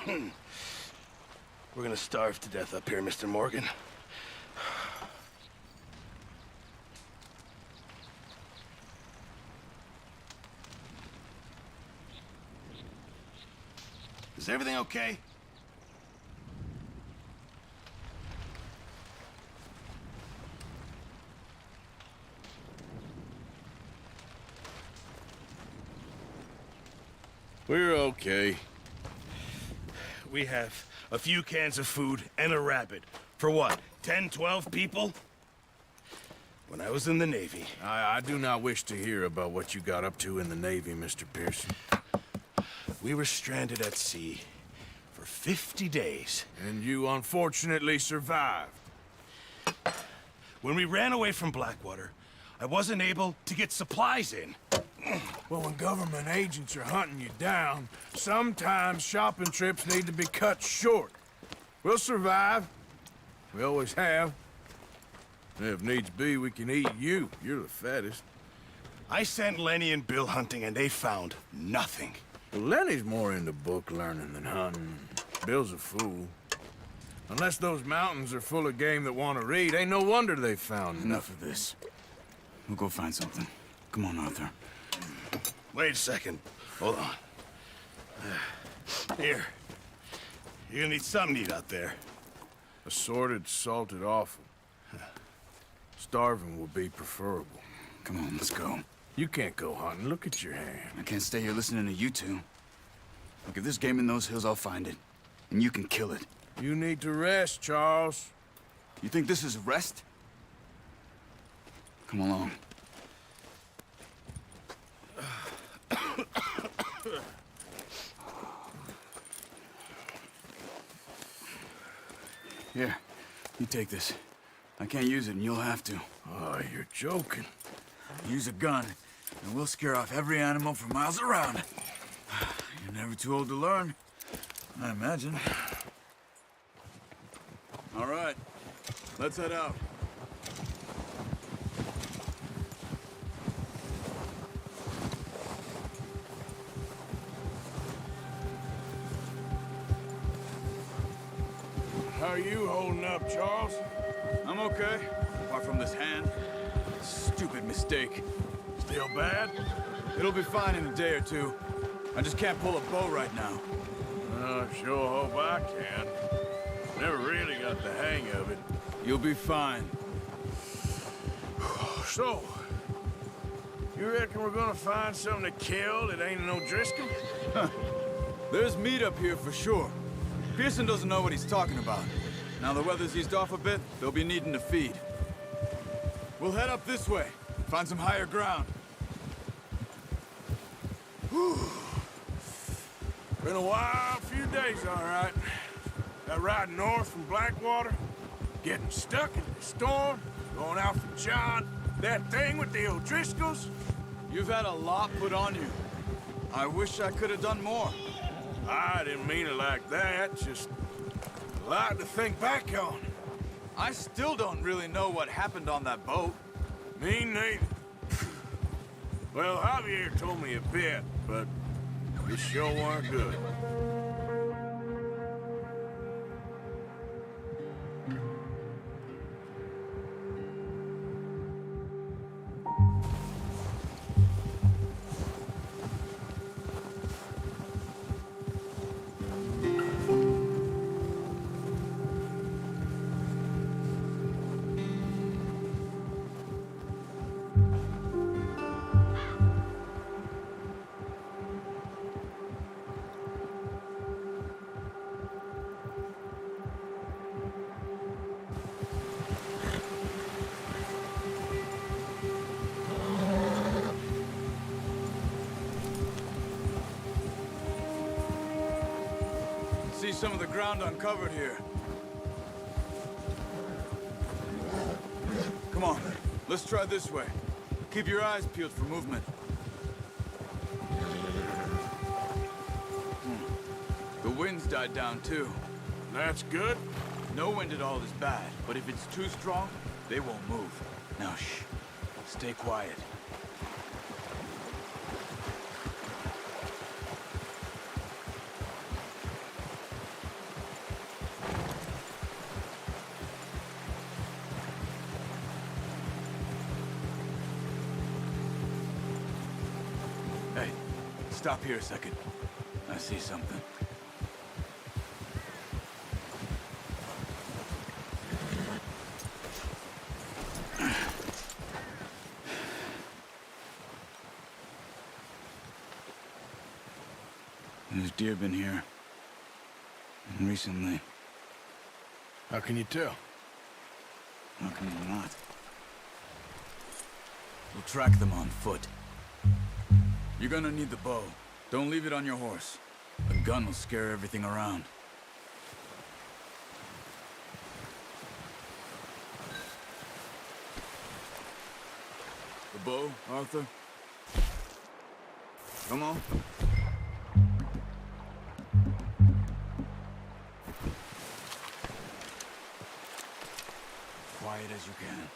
We're gonna starve to death up here, Mr. Morgan. Is everything okay? We're okay. We have a few cans of food and a rabbit. For what, 10, 12 people? When I was in the Navy... I do not wish to hear about what you got up to in the Navy, Mr. Pearson. We were stranded at sea for 50 days. And you unfortunately survived. When we ran away from Blackwater, I wasn't able to get supplies in. Well, when government agents are hunting you down, sometimes shopping trips need to be cut short. We'll survive. We always have. And if needs be, we can eat you. You're the fattest. I sent Lenny and Bill hunting, and they found nothing. Well, Lenny's more into book learning than hunting. Bill's a fool. Unless those mountains are full of game that want to read, ain't no wonder they found Enough of this. We'll go find something. Come on, Arthur. Wait a second. Hold on. Here. You're gonna need something to eat out there. Assorted, salted offal. Starving would be preferable. Come on, let's go. You can't go hunting. Look at your hand. I can't stay here listening to you two. Look, if there's game in those hills, I'll find it. And you can kill it. You need to rest, Charles. You think this is rest? Come along. Here, you take this. I can't use it, and you'll have to. Oh, you're joking. Use a gun, and we'll scare off every animal for miles around. You're never too old to learn, I imagine. All right, let's head out. How are you holding up, Charles? I'm okay, apart from this hand. Stupid mistake. Still bad? It'll be fine in a day or two. I just can't pull a bow right now. I sure hope I can. Never really got the hang of it. You'll be fine. So, you reckon we're gonna find something to kill that ain't no Driscoll? There's meat up here for sure. Pearson doesn't know what he's talking about. Now the weather's eased off a bit, they'll be needing to feed. We'll head up this way, find some higher ground. Whew. Been a wild few days, all right. That ride north from Blackwater, getting stuck in the storm, going out from John, that thing with the O'Driscolls. You've had a lot put on you. I wish I could have done more. I didn't mean it like that, just a lot to think back on. I still don't really know what happened on that boat. Me neither. Well, Javier told me a bit, but it sure weren't good. See some of the ground uncovered here. Come on, let's try this way. Keep your eyes peeled for movement. The wind's died down too. That's good. No wind at all is bad, but if it's too strong, they won't move. Now shh, stay quiet. Stop here a second. I see something. There's deer been here. And recently. How can you tell? How can you not? We'll track them on foot. You're gonna need the bow. Don't leave it on your horse. A gun will scare everything around. The bow, Arthur? Come on. Quiet as you can.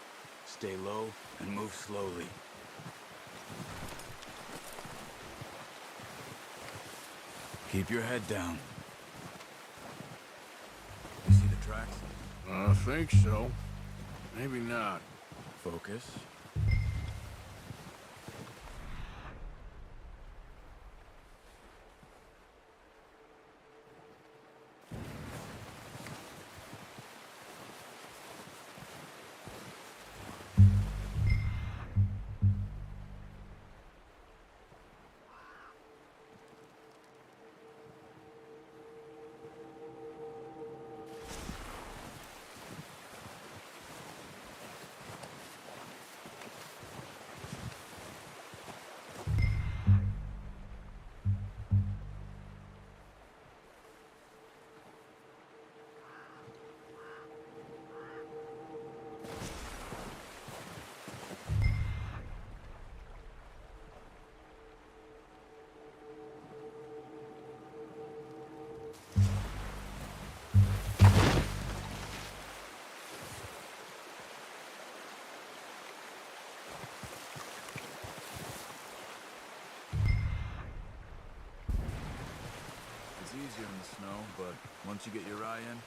Stay low and move slowly. Keep your head down. You see the tracks? I think so. Maybe not. Focus. It's easier in the snow, but once you get your eye in,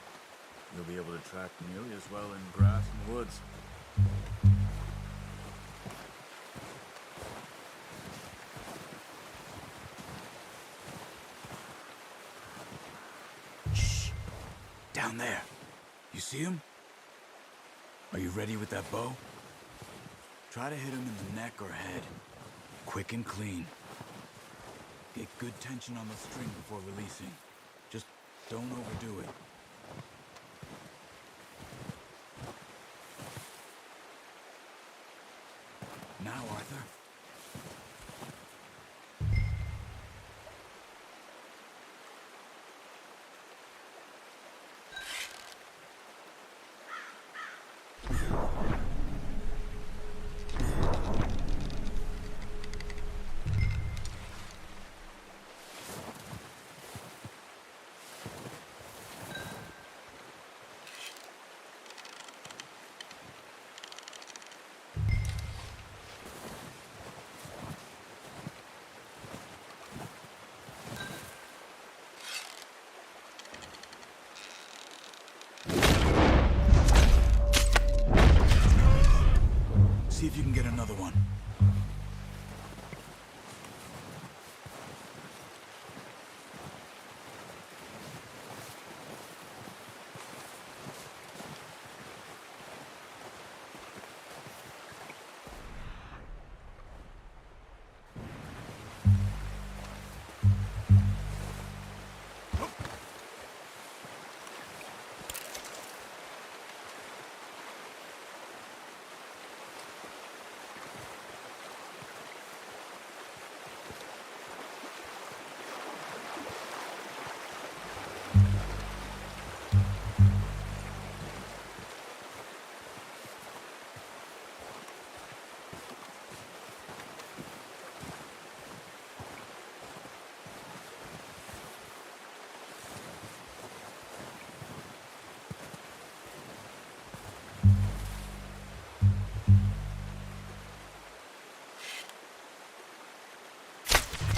you'll be able to track nearly as well in grass and woods. Shh! Down there. You see him? Are you ready with that bow? Try to hit him in the neck or head. Quick and clean. Get good tension on the string before releasing. Just don't overdo it. Now, Arthur. See if you can get another one.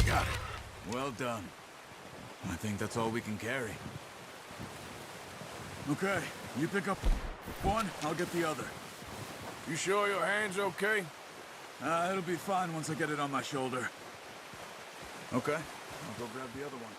Got it. Well done. I think that's all we can carry. Okay, you pick up one, I'll get the other. You sure your hand's okay? It'll be fine once I get it on my shoulder. Okay, I'll go grab the other one.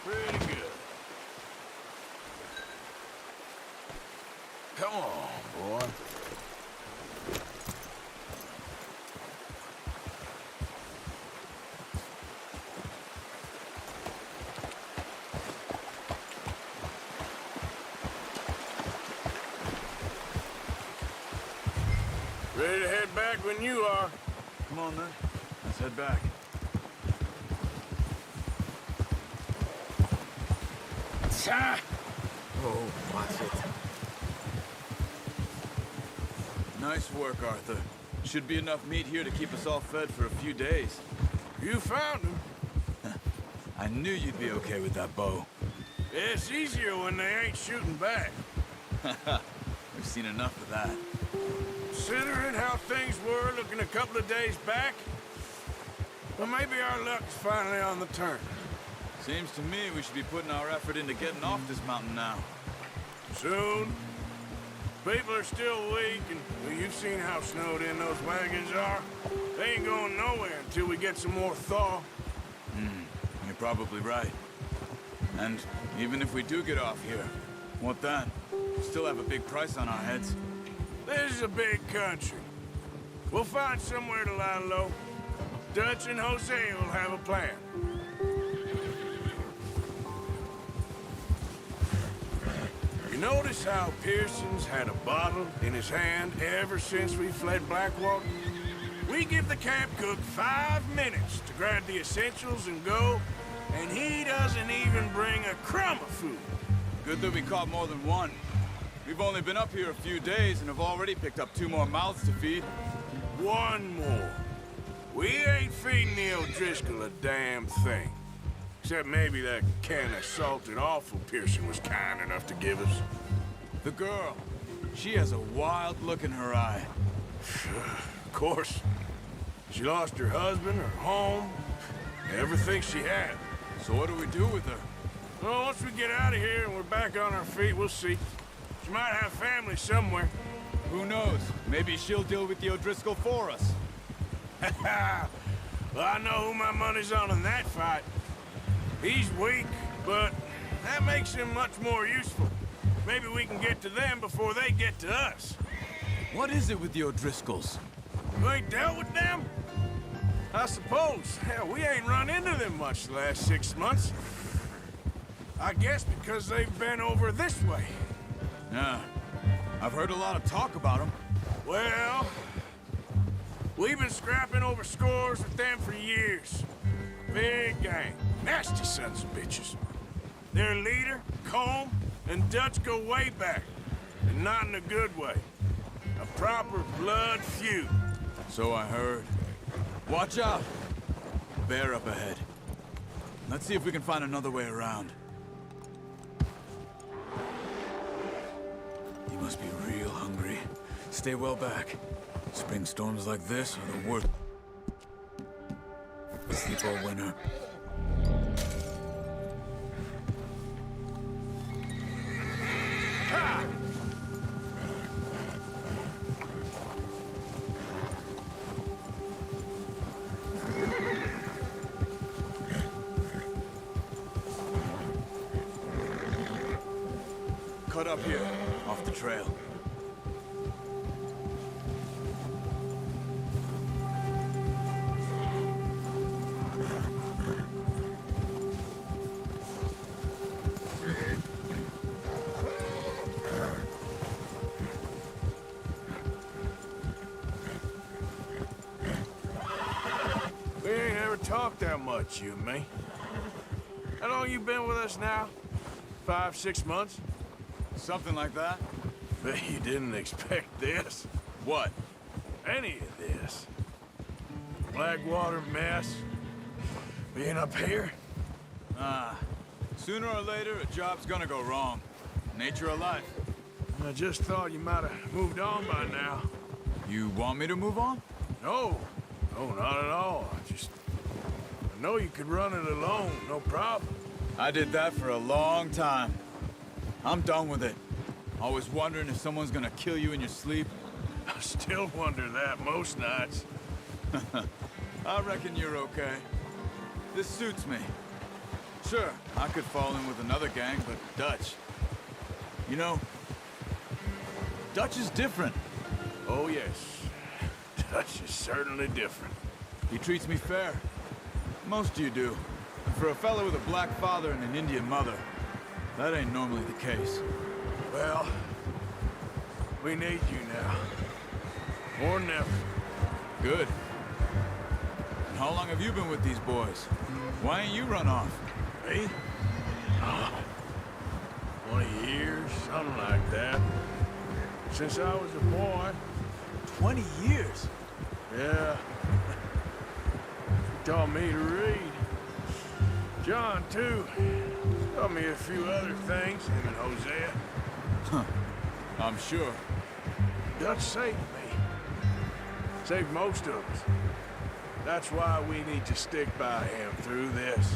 Pretty good. Come on, boy. Ready to head back when you are. Come on, then. Let's head back. Oh, watch it. Nice work, Arthur. Should be enough meat here to keep us all fed for a few days. You found him. I knew you'd be okay with that bow. It's easier when they ain't shooting back. We've seen enough of that. Considering how things were looking a couple of days back, well, maybe our luck's finally on the turn. Seems to me we should be putting our effort into getting off this mountain now. Soon. People are still weak, and well, you've seen how snowed in those wagons are. They ain't going nowhere until we get some more thaw. You're probably right. And even if we do get off here, what then? We still have a big price on our heads. This is a big country. We'll find somewhere to lie low. Dutch and Jose will have a plan. You notice how Pearson's had a bottle in his hand ever since we fled Blackwater? We give the camp cook 5 minutes to grab the essentials and go, and he doesn't even bring a crumb of food. Good that we caught more than one. We've only been up here a few days and have already picked up 2 more mouths to feed. One more. We ain't feeding the O'Driscoll a damn thing. Except maybe that can of salted offal Pearson was kind enough to give us. The girl, she has a wild look in her eye. Of course. She lost her husband, her home, everything she had. So what do we do with her? Well, once we get out of here and we're back on our feet, we'll see. She might have family somewhere. Who knows? Maybe she'll deal with the O'Driscoll for us. Well, I know who my money's on in that fight. He's weak, but that makes him much more useful. Maybe we can get to them before they get to us. What is it with the O'Driscolls? You ain't dealt with them? I suppose. Hell, we ain't run into them much the last 6 months. I guess because they've been over this way. Yeah. I've heard a lot of talk about them. Well, we've been scrapping over scores with them for years. Big gang. Nasty sons of bitches. Their leader, Combe, and Dutch go way back. And not in a good way. A proper blood feud. So I heard. Watch out! Bear up ahead. Let's see if we can find another way around. You must be real hungry. Stay well back. Spring storms like this are the worst. Sleep all winter. Cut up here, off the trail. talk that much, you and me. How long you been with us now? 5, 6 months? Something like that? Bet you didn't expect this. What? Any of this. Blackwater mess. Being up here? Sooner or later, a job's gonna go wrong. Nature of life. I just thought you might have moved on by now. You want me to move on? No. No, not at all. I know you could run it alone, no problem. I did that for a long time. I'm done with it. Always wondering if someone's gonna kill you in your sleep. I still wonder that most nights. I reckon you're okay. This suits me. Sure, I could fall in with another gang, but Dutch. You know, Dutch is different. Oh, yes. Dutch is certainly different. He treats me fair. Most of you do. And for a fella with a black father and an Indian mother, that ain't normally the case. Well, we need you now. More than ever. Good. And how long have you been with these boys? Why ain't you run off? Me? Oh, 20 years, something like that. Since I was a boy. 20 years? Yeah. He taught me to read. John, too. Taught me a few other things, him and Hosea. I'm sure. Dutch saved me. Saved most of us. That's why we need to stick by him through this.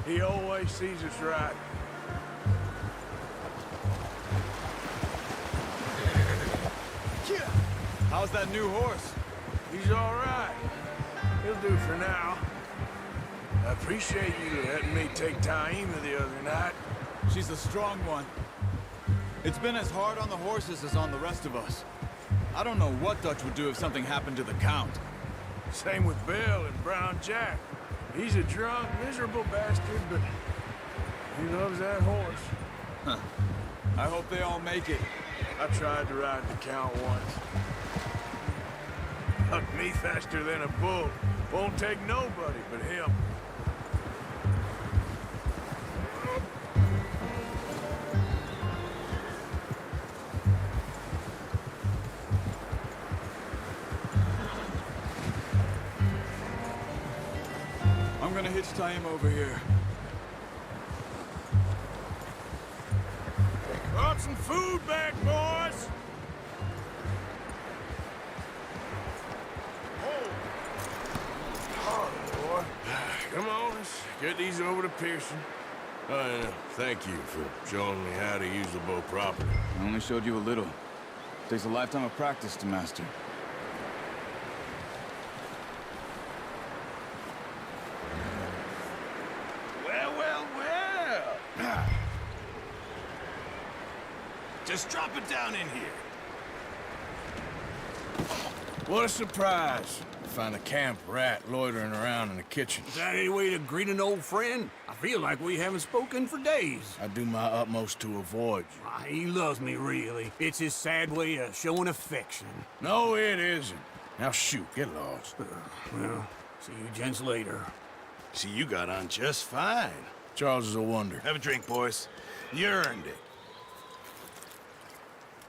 He always sees us right. How's that new horse? He's all right. He'll do for now. I appreciate you letting me take Taima the other night. She's a strong one. It's been as hard on the horses as on the rest of us. I don't know what Dutch would do if something happened to the Count. Same with Bill and Brown Jack. He's a drunk, miserable bastard, but he loves that horse. Huh. I hope they all make it. I tried to ride the Count once. Hucked me faster than a bull. Won't take nobody but him. I'm gonna hitch Taima over here. Brought some food back, boys! Oh, boy. Come on, let's get these over to Pearson. Thank you for showing me how to use the bow properly. I only showed you a little. Takes a lifetime of practice to master. Well. Just drop it down in here. What a surprise. Find a camp rat loitering around in the kitchen. Is that any way to greet an old friend? I feel like we haven't spoken for days. I do my utmost to avoid you. He loves me, really. It's his sad way of showing affection. No, it isn't. Now shoot, get lost. Well, see you gents later. See, you got on just fine. Charles is a wonder. Have a drink, boys. You earned it.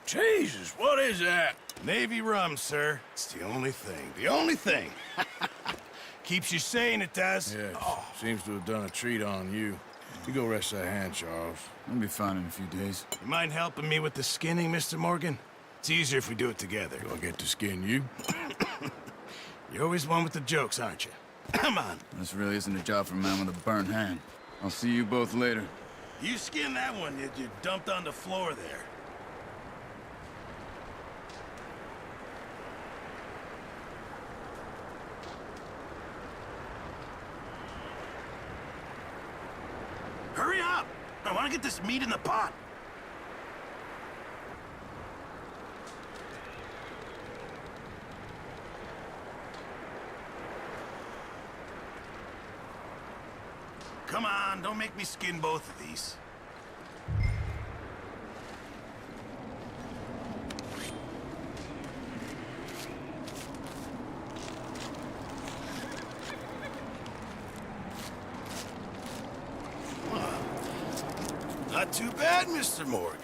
Jesus, what is that? Navy rum, sir. It's the only thing. The only thing. Keeps you sane, it does. Yes, seems to have done a treat on you. You go rest that hand, Charles. I'll be fine in a few days. You mind helping me with the skinning, Mr. Morgan? It's easier if we do it together. Do I get to skin you? You're always one with the jokes, aren't you? Come on. This really isn't a job for a man with a burnt hand. I'll see you both later. You skin that one that you dumped on the floor there. Hurry up! I want to get this meat in the pot. Come on, don't make me skin both of these. not too bad, Mr. Morgan.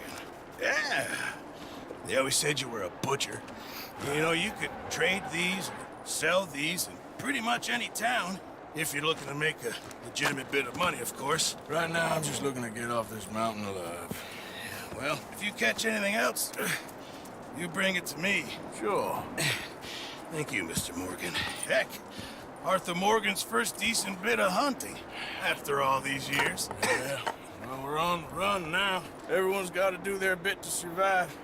Yeah. They always said you were a butcher. You know, you could trade these or sell these in pretty much any town, if you're looking to make a legitimate bit of money, of course. Right now, I'm just looking to get off this mountain alive. Well, if you catch anything else, you bring it to me. Sure. Thank you, Mr. Morgan. Heck, Arthur Morgan's first decent bit of hunting after all these years. Yeah. Well, we're on the run now. Everyone's got to do their bit to survive.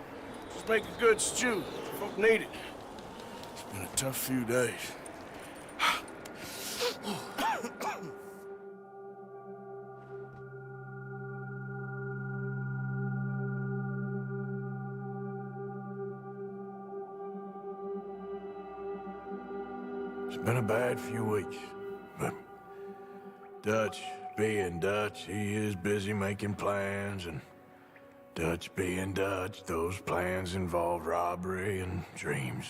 Just make a good stew. Folk need it. It's been a tough few days. It's been a bad few weeks, but Dutch being Dutch, he is busy making plans, and Dutch being Dutch, those plans involve robbery and dreams.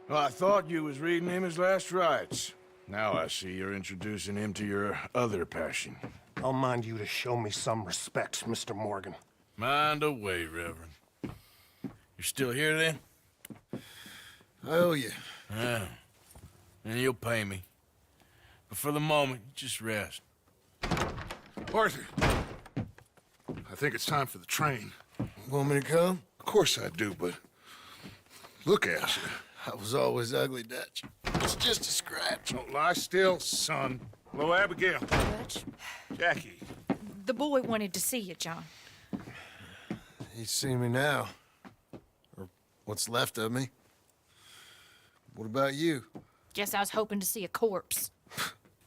Well, I thought you was reading him his last rites. Now I see you're introducing him to your other passion. I'll mind you to show me some respect, Mr. Morgan. Mind away, Reverend. You're still here, then? I owe you. Yeah. And you'll pay me. But for the moment, just rest. Arthur, I think it's time for the train. Want me to come? Of course I do, but look at you. I was always ugly, Dutch. It's just a scratch. Don't lie still, son. Hello, Abigail. Dutch, Jackie. the boy wanted to see you, John. He's seen me now. Or what's left of me. What about you? Guess I was hoping to see a corpse.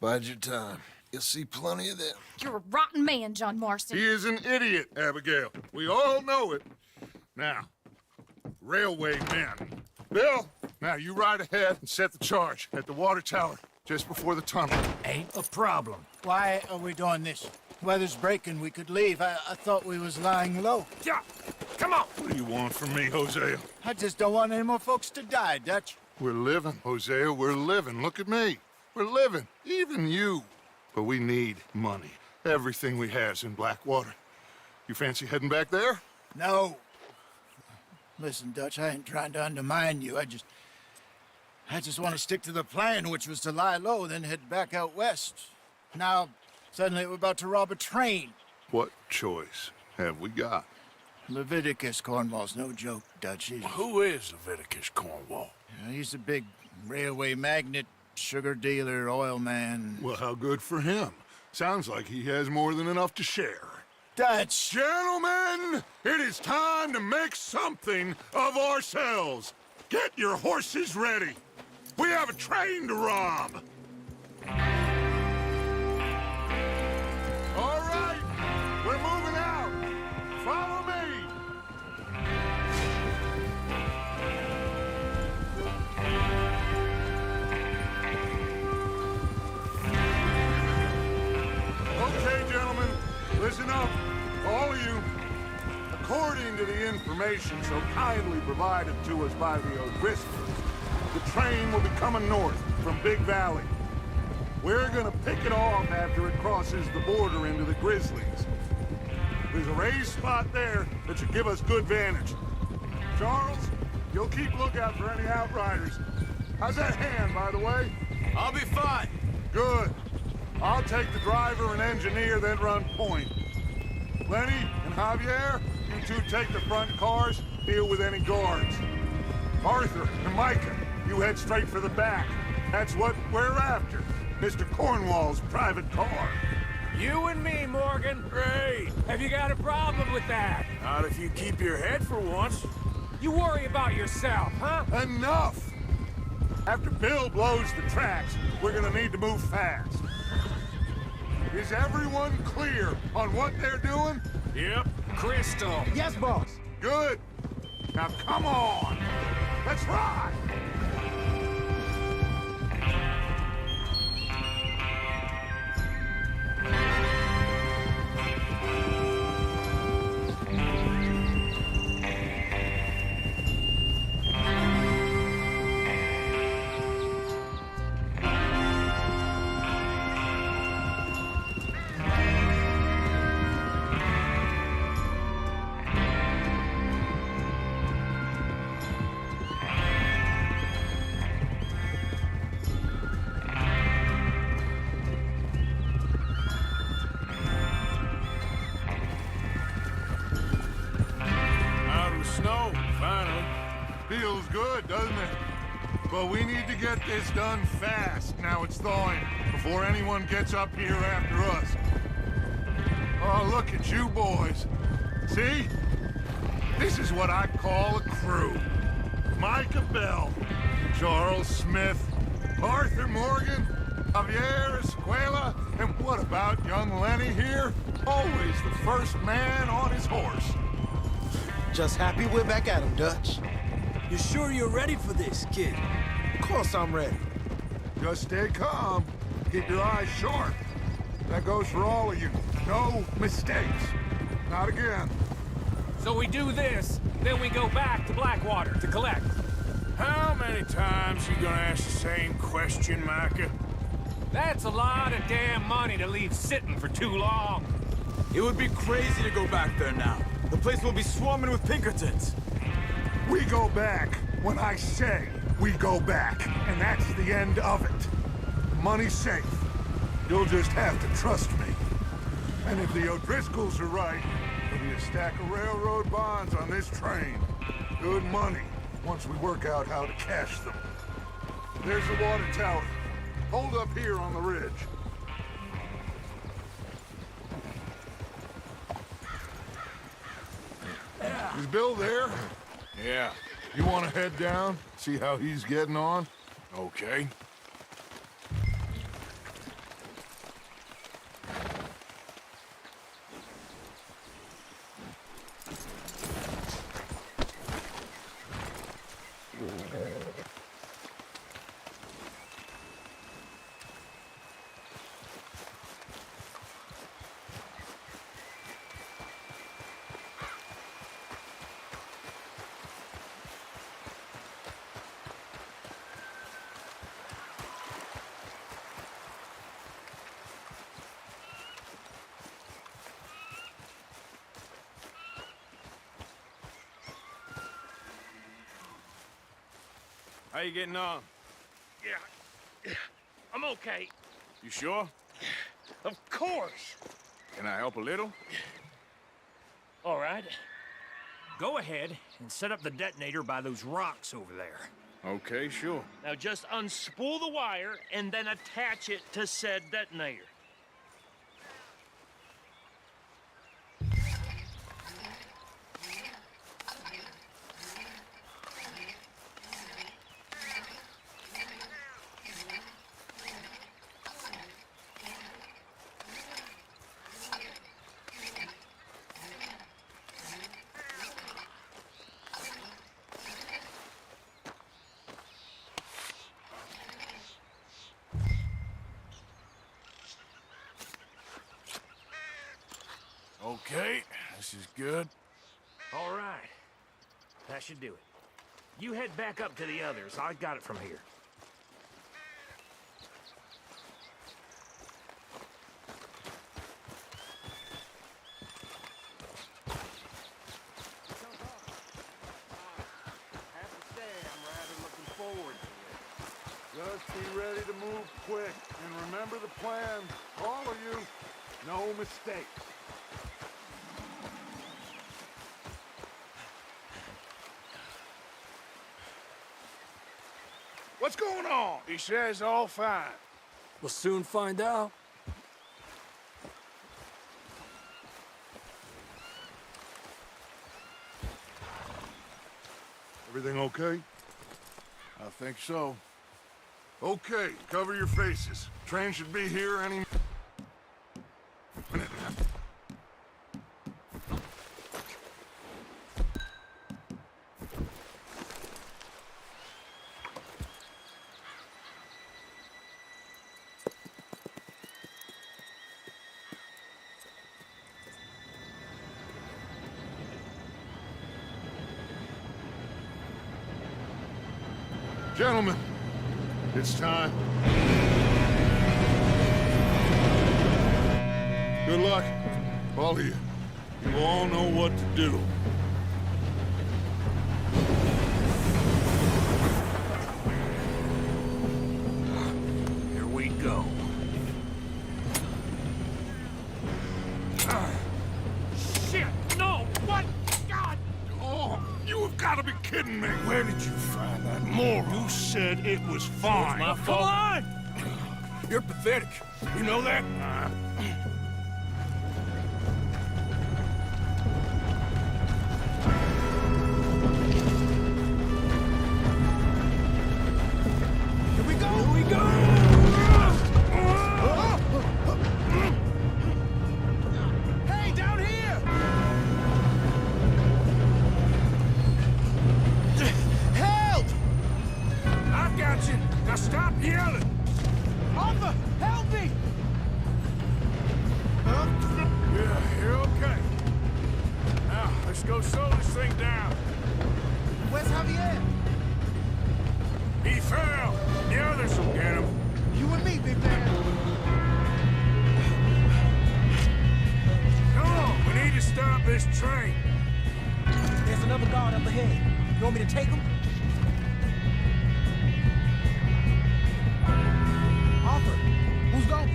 Bide your time. You'll see plenty of them. You're a rotten man, John Marston. He is an idiot, Abigail. We all know it. Now, railway men. Bill, now you ride ahead and set the charge at the water tower just before the tunnel. Ain't a problem. Why are we doing this? Weather's breaking. We could leave. I thought we was lying low. Yeah, come on. What do you want from me, Hosea? I just don't want any more folks to die, Dutch. We're living, Hosea. We're living. Look at me. We're living. Even you. But we need money. Everything we has in Blackwater. You fancy heading back there? No. Listen, Dutch, I ain't trying to undermine you. I just want to stick to the plan, which was to lie low, then head back out west. Now, suddenly we're about to rob a train. What choice have we got? Leviticus Cornwall's no joke, Dutch. Who is Leviticus Cornwall? He's a big railway magnate, sugar dealer, oil man. Well, how good for him. Sounds like he has more than enough to share. Dutch! Gentlemen, it is time to make something of ourselves. Get your horses ready. We have a train to rob. All right, we're moving out. Follow me. Okay, gentlemen, listen up, all of you. According to the information so kindly provided to us by the O'Driscolls, the train will be coming north from Big Valley. We're gonna pick it off after it crosses the border into the Grizzlies. There's a raised spot there that should give us good vantage. Charles, you'll keep lookout for any outriders. How's that hand, by the way? I'll be fine. Good. I'll take the driver and engineer, then run point. Lenny and Javier, you two take the front cars, deal with any guards. Arthur and Micah, you head straight for the back. That's what we're after. Mr. Cornwall's private car. You and me, Morgan. Great. Have you got a problem with that? Not if you keep your head for once. You worry about yourself, huh? Enough! After Bill blows the tracks, we're gonna need to move fast. Is everyone clear on what they're doing? Yep. Crystal. Yes, boss. Good. Now come on! Let's ride! Feels good, doesn't it? But we need to get this done fast. Now it's thawing, before anyone gets up here after us. Oh, look at you boys. See? This is what I call a crew. Micah Bell, Charles Smith, Arthur Morgan, Javier Escuela, and what about young Lenny here? Always the first man on his horse. Just happy we're back at him, Dutch. You sure you're ready for this, kid? Of course I'm ready. Just stay calm. Keep your eyes sharp. That goes for all of you. No mistakes. Not again. So we do this, then we go back to Blackwater to collect. How many times you gonna ask the same question, Micah? That's a lot of damn money to leave sitting for too long. It would be crazy to go back there now. The place will be swarming with Pinkertons. We go back when I say we go back, and that's the end of it. Money's safe. You'll just have to trust me. And if the O'Driscolls are right, there'll be a stack of railroad bonds on this train. Good money, once we work out how to cash them. There's the water tower. Hold up here on the ridge. Is Bill there? Yeah, You want to head down, see how he's getting on? okay. How you getting on? Yeah, I'm okay. You sure? Of course. Can I help a little? All right. Go ahead and set up the detonator by those rocks over there. Okay, sure. Now just unspool the wire and then attach it to said detonator. Okay, this is good. All right. That should do it. You head back up to the others. I got it from here. Just be ready to move quick, and remember the plan. All of you, no mistakes. What's going on? He says all fine. We'll soon find out. Everything okay? I think so. Okay, cover your faces. Train should be here any minute. Gentlemen, it's time. Good luck, all of you. You all know what to do. Here we go. Shit! No! What? God! Oh, you have got gotta be kidding me. Where did you find that moron? You said it was fine. My fault. Come on! You're pathetic. You know that? Here we go! Here we go! Hey, down here! Help! I got you. Now stop yelling. Arthur, help me! Yeah, you're okay. Now, let's go slow this thing down. Where's Javier? He fell. The others will get him. You and me, big man. Come on, we need to stop this train. There's another guard up ahead. You want me to take him? Arthur, who's going?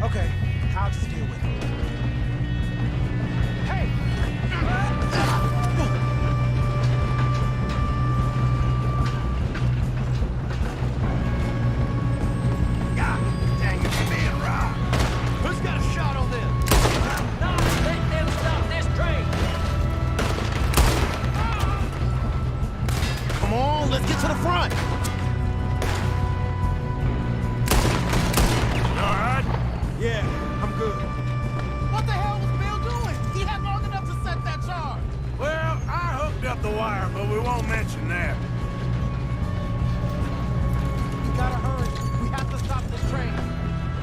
Okay, I'll just deal with it. Hey! God dang it, man, Rob. Who's got a shot on them? No, let them stop this train. Come on, let's get to the front. All right? Yeah, I'm good. What the hell was Bill doing? He had long enough to set that charge. Well, I hooked up the wire, but we won't mention that. We gotta hurry. We have to stop this train.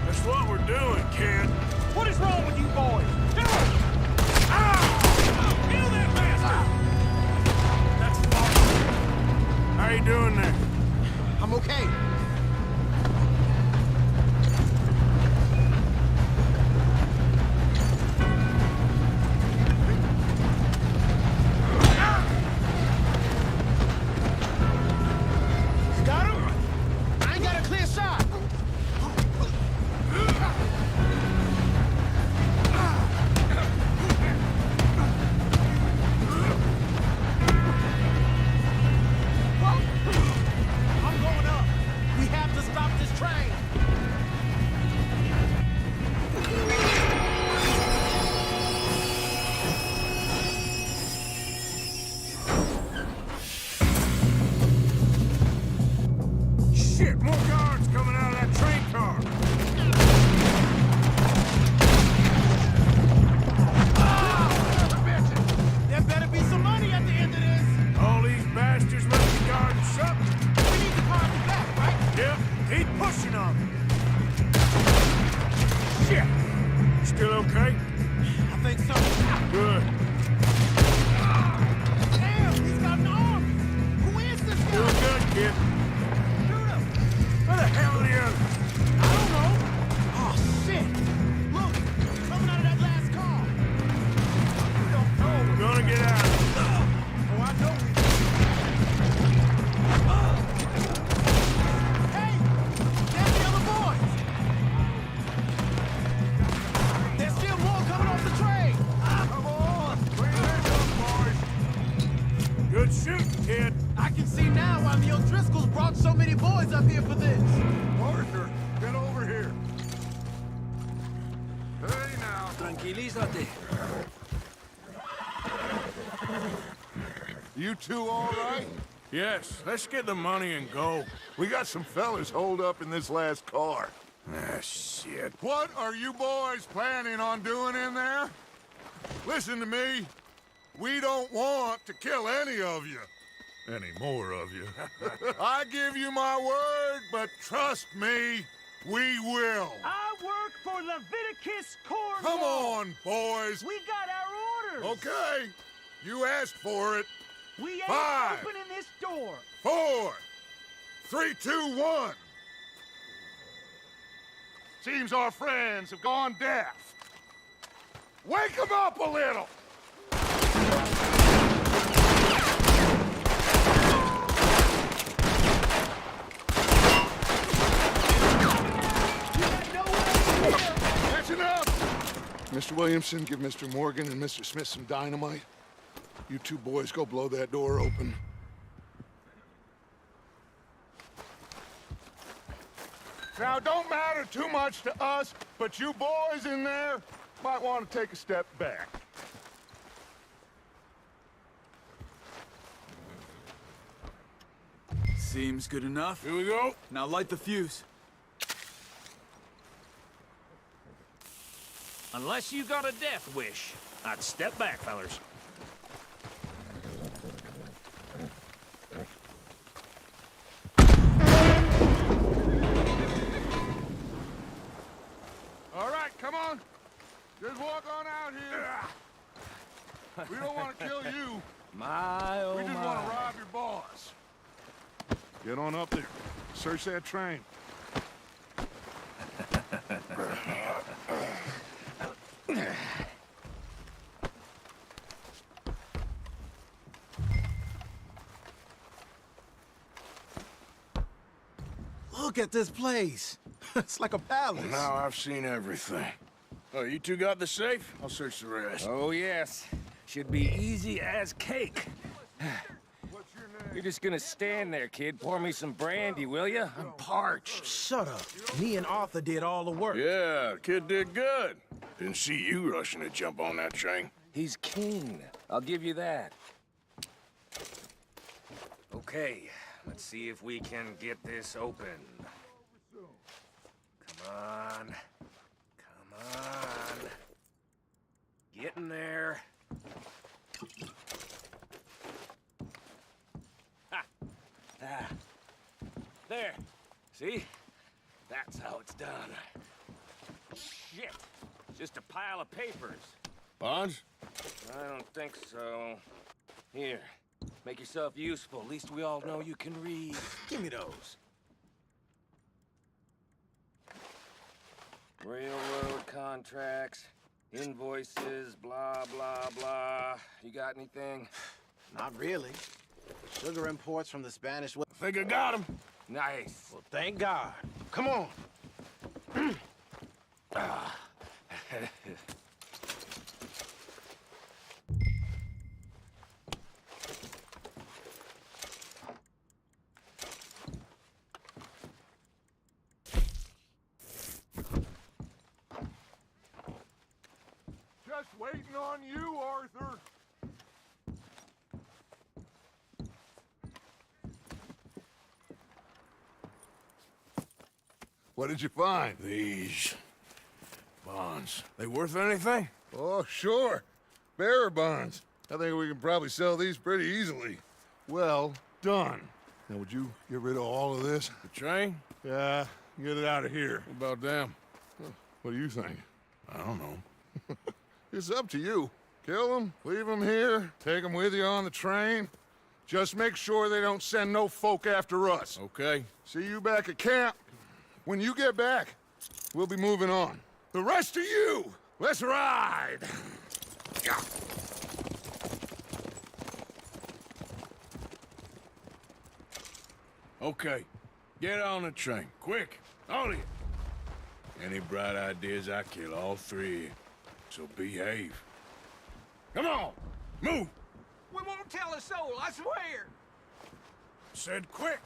That's what we're doing, kid. What is wrong with you boys? Do it! Kill that bastard! That's fine. How you doing there? I'm okay. You got him? I ain't got a clear shot. I'm going up. We have to stop this train. Shit, more guards coming out of that train car. There better be some money at the end of this. All these bastards must be guarding something. We need to park the back, right? Yep, he's pushing on me. Shit! Still okay? I think so. Good. Damn, he's got an arm. Who is this guy? Doing good, kid. Shoot him. Where the hell are the others? I don't know. Oh, shit. Look, coming out of that last car. We don't know. We're gonna get out. Oh, I know we do. Hey, there's the other boys. There's still more coming off the train. Come on! Bring it up, boys! Good shooting, kid. I can see now why the O'Driscolls brought so many boys up here for this. Arthur, get over here. Hey now. Tranquilízate. You two all right? Yes, let's get the money and go. We got some fellas holed up in this last car. Ah, shit. What are you boys planning on doing in there? Listen to me. We don't want to kill any of you. Any more of you. I give you my word, but trust me, we will. I work for Leviticus Corps. Come on, boys. We got our orders. Okay. You asked for it. We ain't 5, opening this door. 4, 3, 2, 1. Seems our friends have gone deaf. Wake them up a little. Mr. Williamson, give Mr. Morgan and Mr. Smith some dynamite. You two boys go blow that door open. Now, don't matter too much to us, but you boys in there might want to take a step back. Seems good enough. Here we go. Now light the fuse. Unless you got a death wish, I'd step back, fellers. All right, come on. Just walk on out here. We don't want to kill you. My, oh We just want to rob your boss. Get on up there. Search that train. Look at this place. It's like a palace. Now I've seen everything. Oh, you two got the safe? I'll search the rest. Oh, yes. Should be easy as cake. What's your name? You're just gonna stand there, kid. Pour me some brandy, will ya? I'm parched. Shut up. Me and Arthur did all the work. Yeah, the kid did good. Didn't see you rushing to jump on that train. He's keen. I'll give you that. Okay, let's see if we can get this open. Come on. Come on. Get in there. Ha! Ah. There. See? That's how it's done. Shit. Just a pile of papers. Bonds? I don't think so. Here. Make yourself useful. At least we all know you can read. Give me those. Railroad contracts, invoices, blah, blah, blah. You got anything? Not really. Sugar imports from the Spanish... I think I got him. Nice. Well, thank God. Come on. Just waiting on you, Arthur. What did you find? These bonds. They worth anything? Oh, sure. Bearer bonds. I think we can probably sell these pretty easily. Well done. Now, would you get rid of all of this? The train? Yeah, get it out of here. What about them? What do you think? I don't know. It's up to you. Kill them, leave them here, take them with you on the train. Just make sure they don't send no folk after us. Okay. See you back at camp. When you get back, we'll be moving on. The rest of you, let's ride! Yeah. Okay. Get on the train. Quick. All of you. Any bright ideas, I kill all three of you. So behave. Come on! Move! We won't tell a soul, I swear! Said quick!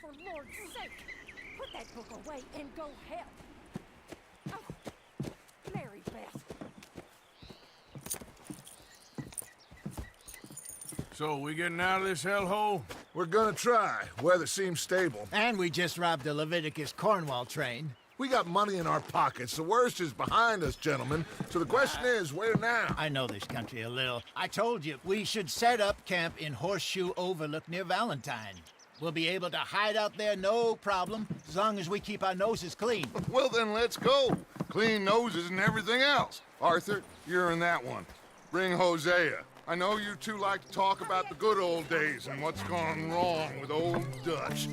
for Lord's sake! Put that book away and go help! Oh, Mary Beth. So, we getting out of this hellhole? We're gonna try. Weather seems stable. And we just robbed the Leviticus Cornwall train. We got money in our pockets. The worst is behind us, gentlemen. So the question is, where now? I know this country a little. I told you, we should set up camp in Horseshoe Overlook near Valentine. We'll be able to hide out there, no problem, as long as we keep our noses clean. Well, then let's go. Clean noses and everything else. Arthur, you're in that one. Bring Hosea. I know you two like to talk about the good old days and what's gone wrong with old Dutch.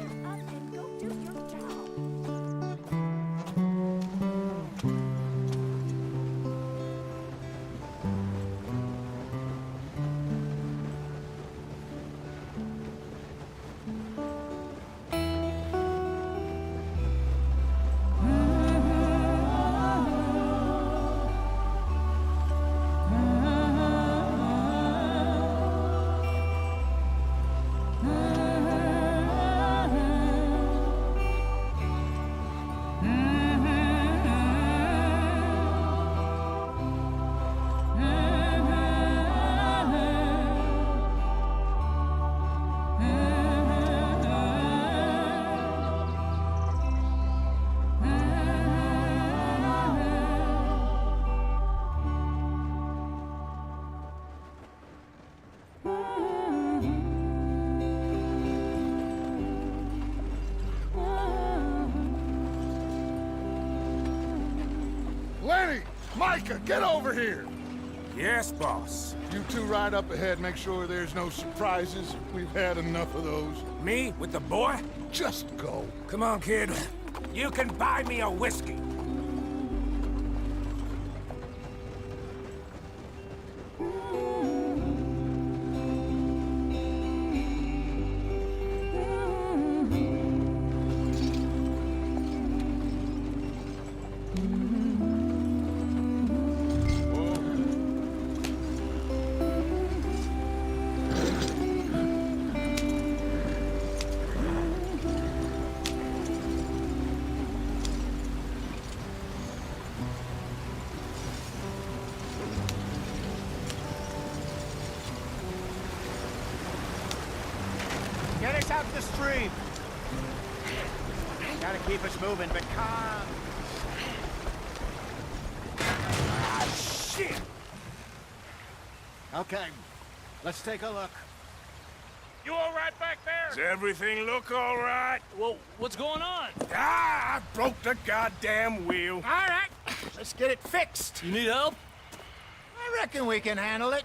Lenny! Micah, get over here! Yes, boss. You two ride up ahead, make sure there's no surprises. We've had enough of those. Me? With the boy? Just go. Come on, kid. You can buy me a whiskey. Get us out the stream. Gotta keep us moving, but calm. Ah, shit! Okay, let's take a look. You all right back there? Does everything look all right? Well, what's going on? Ah, I broke the goddamn wheel. All right, let's get it fixed. You need help? I reckon we can handle it.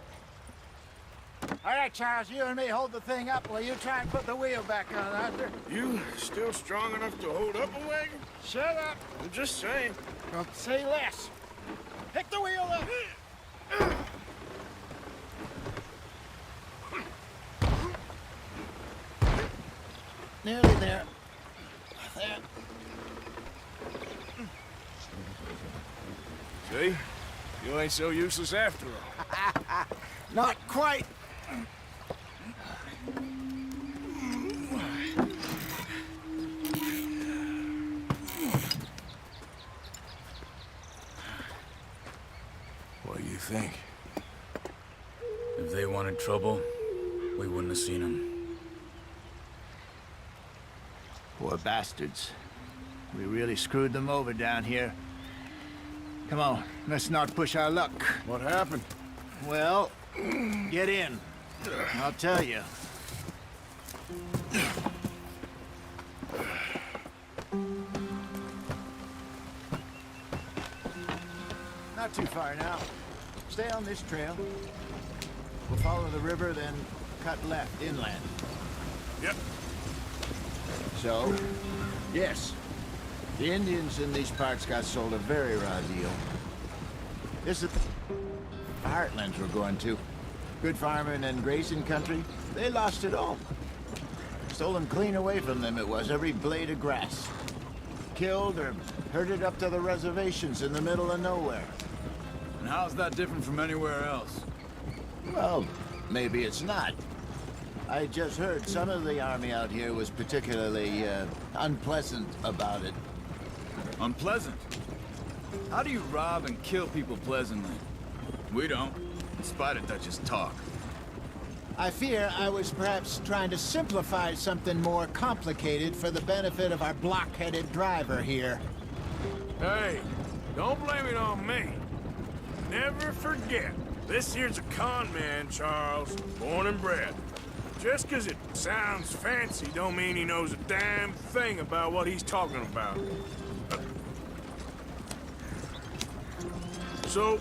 All right, Charles, you and me hold the thing up while you try and put the wheel back on, Arthur. You still strong enough to hold up a wagon? Shut up. I'm just saying. Don't say less. Pick the wheel up. Nearly there. There. See? You ain't so useless after all. Not quite. What do you think? If they wanted trouble, we wouldn't have seen them. Poor bastards. We really screwed them over down here. Come on, let's not push our luck. What happened? Well, get in. I'll tell you. Not too far now. Stay on this trail. We'll follow the river, then cut left inland. Yep. So, yes, the Indians in these parts got sold a very raw deal. This is the heartlands we're going to. Good farming and grazing country, they lost it all. Stolen clean away from them it was, every blade of grass. Killed or herded up to the reservations in the middle of nowhere. And how's that different from anywhere else? Well, maybe it's not. I just heard some of the army out here was particularly unpleasant about it. Unpleasant? How do you rob and kill people pleasantly? We don't, in spite of Dutch's talk. I fear I was perhaps trying to simplify something more complicated for the benefit of our block-headed driver here. Hey, don't blame it on me. Never forget, this here's a con man, Charles, born and bred. Just 'cause it sounds fancy don't mean he knows a damn thing about what he's talking about. So,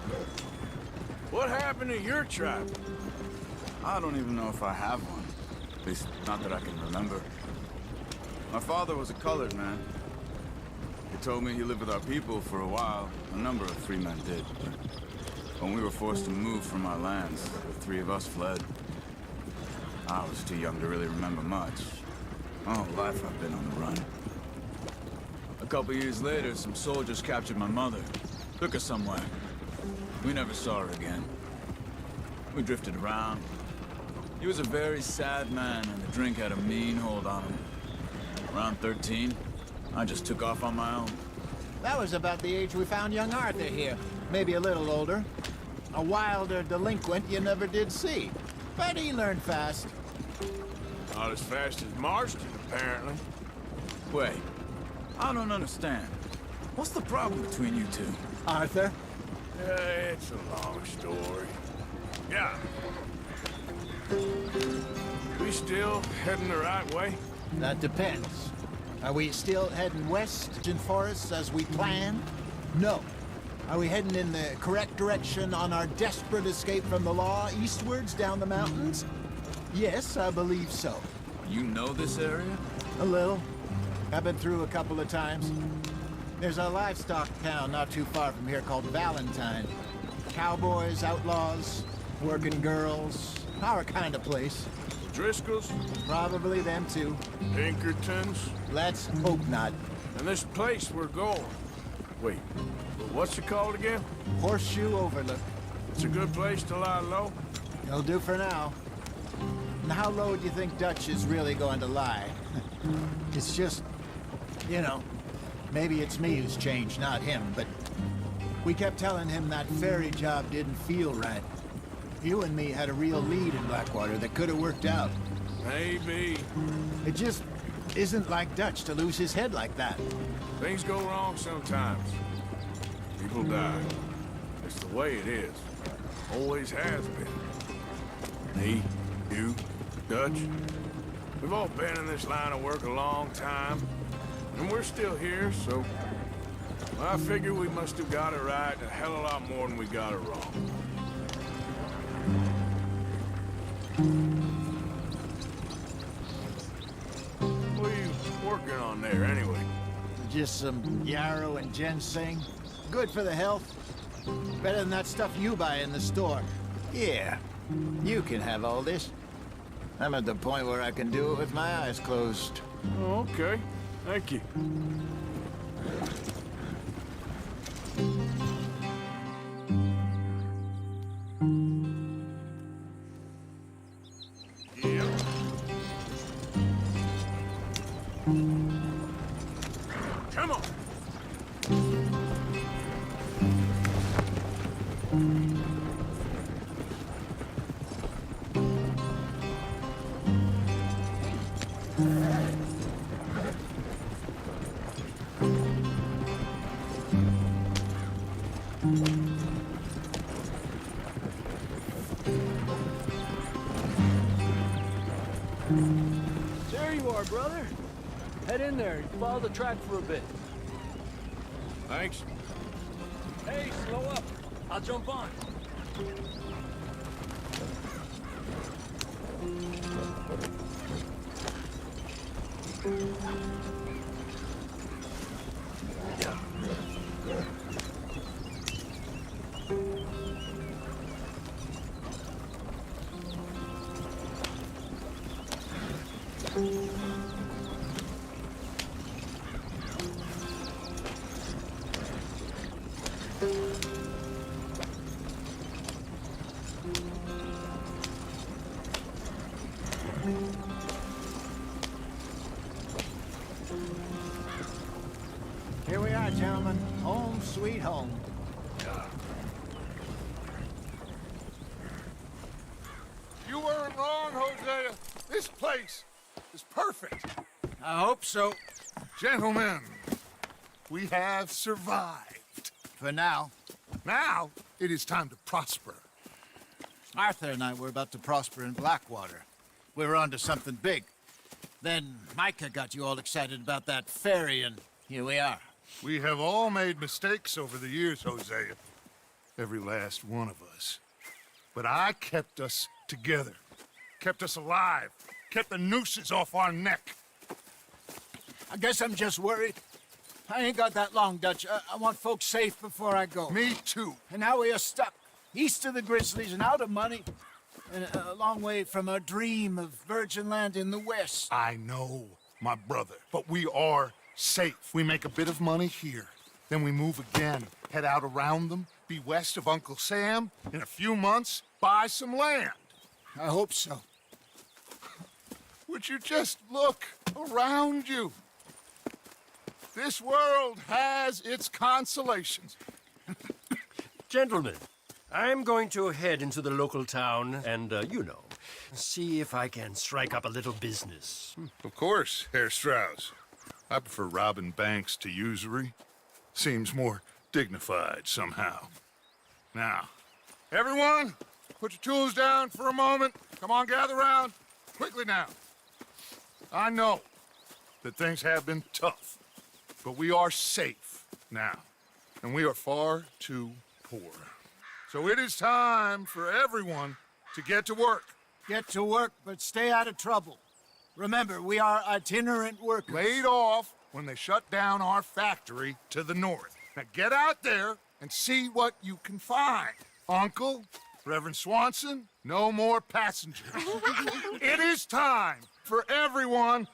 what happened to your tribe? I don't even know if I have one. At least, not that I can remember. My father was a colored man. He told me he lived with our people for a while. A number of free men did. But when we were forced to move from our lands, the three of us fled. I was too young to really remember much. My whole life I've been on the run. A couple years later, some soldiers captured my mother. Took her somewhere. We never saw her again. We drifted around. He was a very sad man, and the drink had a mean hold on him. Around 13, I just took off on my own. That was about the age we found young Arthur here. Maybe a little older. A wilder delinquent you never did see. But he learned fast. Not as fast as Marston, apparently. Wait, I don't understand. What's the problem between you two? Arthur? It's a long story. Yeah. We still heading the right way? That depends. Are we still heading west in forests as we planned? No. Are we heading in the correct direction on our desperate escape from the law eastwards down the mountains? Yes, I believe so. You know this area? A little. I've been through a couple of times. There's a livestock town not too far from here called Valentine. Cowboys, outlaws, working girls, our kind of place. Driscolls? Probably them too. Pinkertons? Let's hope not. And this place we're going. Wait, what's it called again? Horseshoe Overlook. It's a good place to lie low? It'll do for now. And how low do you think Dutch is really going to lie? It's just, you know, maybe it's me who's changed, not him, but we kept telling him that ferry job didn't feel right. You and me had a real lead in Blackwater that could have worked out. Maybe. It just isn't like Dutch to lose his head like that. Things go wrong sometimes. People die. It's the way it is. Always has been. Me, you, Dutch. We've all been in this line of work a long time. And we're still here, so... well, I figure we must have got it right a hell of a lot more than we got it wrong. What are you working on there, anyway? Just some yarrow and ginseng. Good for the health. Better than that stuff you buy in the store. Yeah, you can have all this. I'm at the point where I can do it with my eyes closed. Oh, okay. Thank you. Yep. Come on. There you are, brother. Head in there and follow the track for a bit. Thanks. Hey, slow up. I'll jump on. home. You weren't wrong, Hosea. This place is perfect. I hope so. Gentlemen, we have survived. For now. Now, it is time to prosper. Arthur and I were about to prosper in Blackwater. We were onto something big. Then Micah got you all excited about that ferry, and here we are. We have all made mistakes over the years, Hosea. Every last one of us. But I kept us together. Kept us alive. Kept the nooses off our neck. I guess I'm just worried. I ain't got that long, Dutch. I want folks safe before I go. Me too. And now we are stuck. East of the Grizzlies and out of money. And a long way from our dream of virgin land in the west. I know, my brother. But we are safe. We make a bit of money here. Then we move again. Head out around them. Be west of Uncle Sam. In a few months, buy some land. I hope so. Would you just look around you? This world has its consolations. Gentlemen, I'm going to head into the local town and, see if I can strike up a little business. Of course, Herr Strauss. I prefer robbing banks to usury. Seems more dignified somehow. Now, everyone, put your tools down for a moment. Come on, gather round. Quickly now. I know that things have been tough, but we are safe now, and we are far too poor. So it is time for everyone to get to work. Get to work, but stay out of trouble. Remember, we are itinerant workers. Laid off when they shut down our factory to the north. Now get out there and see what you can find. Uncle, Reverend Swanson, no more passengers. It is time for everyone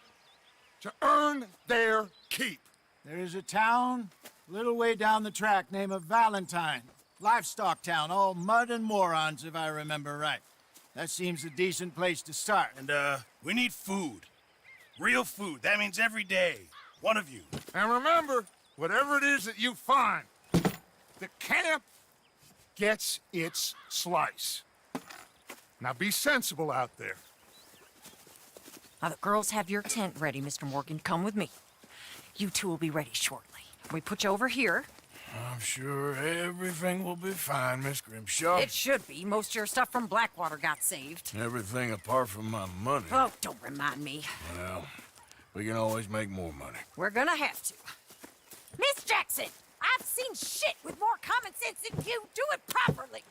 to earn their keep. There is a town a little way down the track named Valentine. Livestock town, all mud and morons, if I remember right. That seems a decent place to start. And, we need food. Real food. That means every day. One of you. And remember, whatever it is that you find, the camp gets its slice. Now be sensible out there. Now, the girls have your tent ready, Mr. Morgan. Come with me. You two will be ready shortly. We put you over here. I'm sure everything will be fine, Miss Grimshaw. It should be. Most of your stuff from Blackwater got saved. Everything apart from my money. Oh, don't remind me. Well, we can always make more money. We're gonna have to. Miss Jackson, I've seen shit with more common sense than you. Do it properly.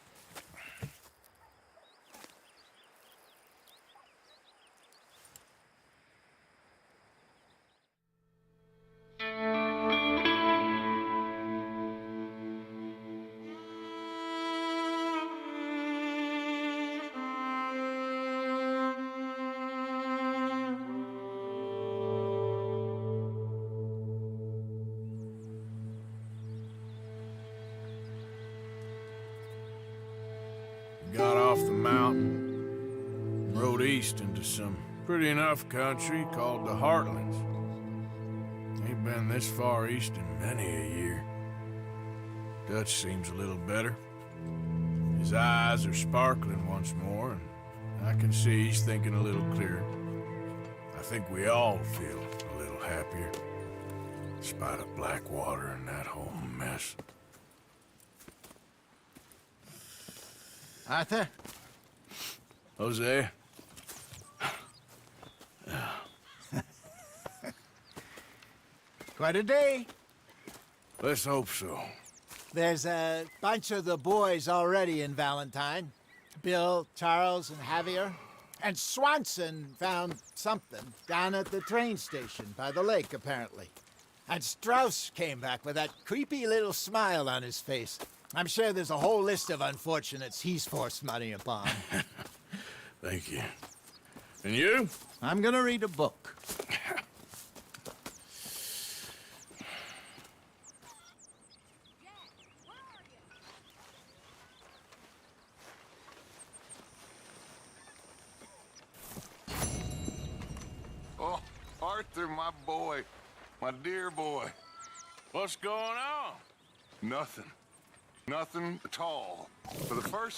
Got off the mountain, rode east into some pretty enough country called the Heartlands. Ain't been this far east in many a year. Dutch seems a little better. His eyes are sparkling once more, and I can see he's thinking a little clearer. I think we all feel a little happier, in spite of Blackwater and that whole mess. Arthur? Hosea? Quite a day. Let's hope so. There's a bunch of the boys already in Valentine. Bill, Charles, and Javier. And Swanson found something down at the train station by the lake, apparently. And Strauss came back with that creepy little smile on his face. I'm sure there's a whole list of unfortunates he's forced money upon. Thank you. And you? I'm gonna read a book. Oh, Arthur, my boy. My dear boy. What's going on? Nothing. Nothing at all. For the first